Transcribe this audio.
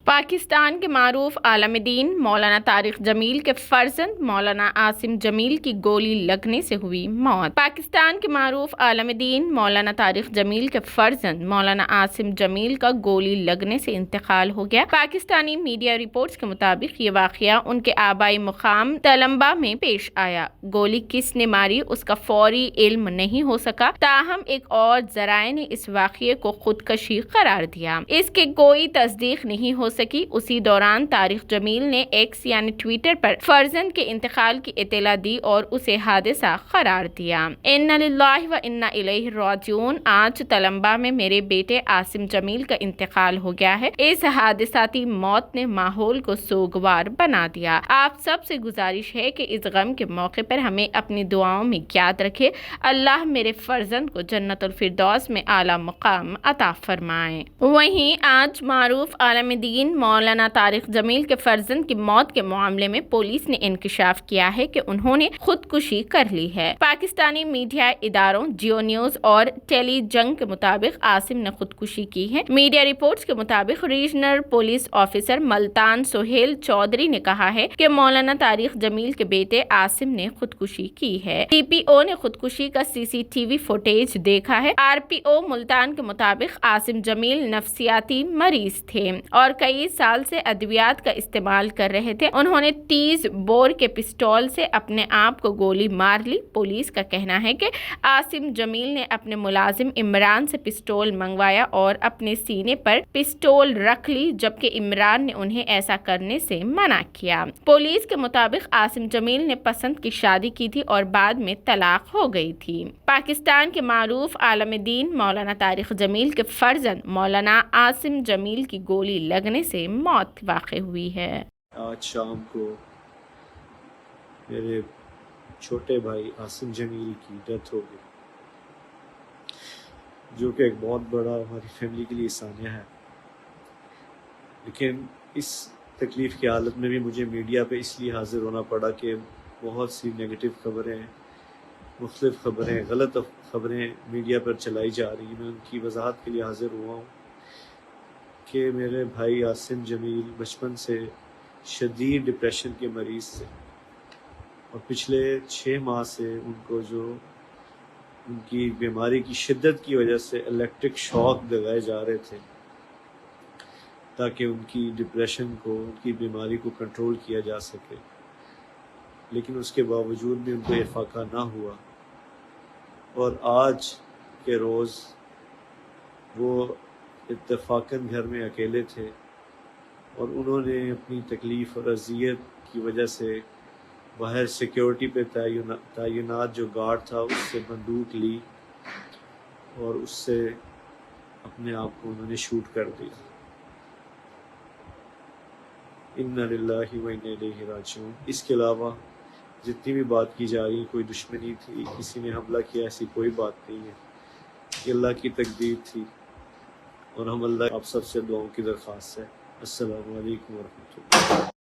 پاکستان کے معروف عالم دین مولانا طارق جمیل کے فرزند مولانا عاصم جمیل کی گولی لگنے سے ہوئی موت۔ پاکستان کے معروف عالم دین مولانا طارق جمیل کے فرزند مولانا عاصم جمیل کا گولی لگنے سے انتقال ہو گیا۔ پاکستانی میڈیا رپورٹس کے مطابق یہ واقعہ ان کے آبائی مقام تلمبہ میں پیش آیا۔ گولی کس نے ماری اس کا فوری علم نہیں ہو سکا، تاہم ایک اور ذرائع نے اس واقعے کو خودکشی قرار دیا۔ اس کی کوئی تصدیق نہیں ہو سکی۔ اسی دوران طارق جمیل نے ایکس یعنی ٹویٹر پر فرزند کے انتقال کی اطلاع دی اور اسے حادثہ قرار دیا۔ انا للہ و انا الیہ راجعون۔ آج تلمبہ میں میرے بیٹے عاصم جمیل کا انتقال ہو گیا ہے۔ اس حادثاتی موت نے ماحول کو سوگوار بنا دیا۔ آپ سب سے گزارش ہے کہ اس غم کے موقع پر ہمیں اپنی دعاؤں میں یاد رکھے۔ اللہ میرے فرزند کو جنت الفردوس میں اعلیٰ مقام عطا فرمائے۔ وہیں آج معروف عالم دین مولانا طارق جمیل کے فرزند کی موت کے معاملے میں پولیس نے انکشاف کیا ہے کہ انہوں نے خودکشی کر لی ہے۔ پاکستانی میڈیا اداروں جیو نیوز اور ٹیلی جنگ کے مطابق عاصم نے خودکشی کی ہے۔ میڈیا رپورٹس کے مطابق regional police officer Multan Sohail Chaudhry نے کہا ہے کہ مولانا طارق جمیل کے بیٹے عاصم نے خودکشی کی ہے۔ ڈی پی او نے خودکشی کا CCTV فوٹیج دیکھا ہے۔ RPO ملتان کے مطابق عاصم جمیل نفسیاتی مریض تھے اور کئی سال سے ادویات کا استعمال کر رہے تھے۔ انہوں نے 30 بور کے پستول سے اپنے آپ کو گولی مار لی۔ پولیس کا کہنا ہے کہ عاصم جمیل نے اپنے ملازم عمران سے پستول منگوایا اور اپنے سینے پر پستول رکھ لی، جبکہ عمران نے انہیں ایسا کرنے سے منع کیا۔ پولیس کے مطابق عاصم جمیل نے پسند کی شادی کی تھی اور بعد میں طلاق ہو گئی تھی۔ پاکستان کے معروف عالم دین مولانا طارق جمیل کے فرزند مولانا عاصم جمیل کی گولی لگنے سے موت واقع ہوئی ہے۔ آج شام کو میرے چھوٹے بھائی عاصم جمیل کی ڈیتھ ہو گئی، جو کہ ایک بہت بڑا ہماری فیملی کے لیے سانیہ ہے۔ لیکن اس تکلیف کی حالت میں بھی مجھے میڈیا پہ اس لیے حاضر ہونا پڑا کہ بہت سی نیگیٹو خبریں، مختلف خبریں، غلط خبریں میڈیا پر چلائی جا رہی ہیں۔ میں ان کی وضاحت کے لیے حاضر ہوا ہوں کہ میرے بھائی عاصم جمیل بچپن سے شدید ڈپریشن کے مریض تھے اور پچھلے 6 ماہ سے ان کو ان کی بیماری کی شدت کی وجہ سے الیکٹرک شاک لگائے جا رہے تھے تاکہ ان کی ڈپریشن کو، ان کی بیماری کو کنٹرول کیا جا سکے، لیکن اس کے باوجود بھی ان کو افاقہ نہ ہوا۔ اور آج کے روز وہ اتفاقاً گھر میں اکیلے تھے اور انہوں نے اپنی تکلیف اور اذیت کی وجہ سے باہر سیکیورٹی پہ تعینات جو گارڈ تھا اس سے بندوق لی اور اس سے اپنے آپ کو انہوں نے شوٹ کر دیا۔ انا للہ و انا الیہ راجعون۔ اس کے علاوہ جتنی بھی بات کی جا رہی، کوئی دشمنی تھی، کسی نے حملہ کیا، ایسی کوئی بات نہیں ہے۔ یہ اللہ کی تقدیر تھی اور ہم اللہ آپ سب سے دعاؤں کی درخواست ہے۔ السلام علیکم ورحمۃ اللہ۔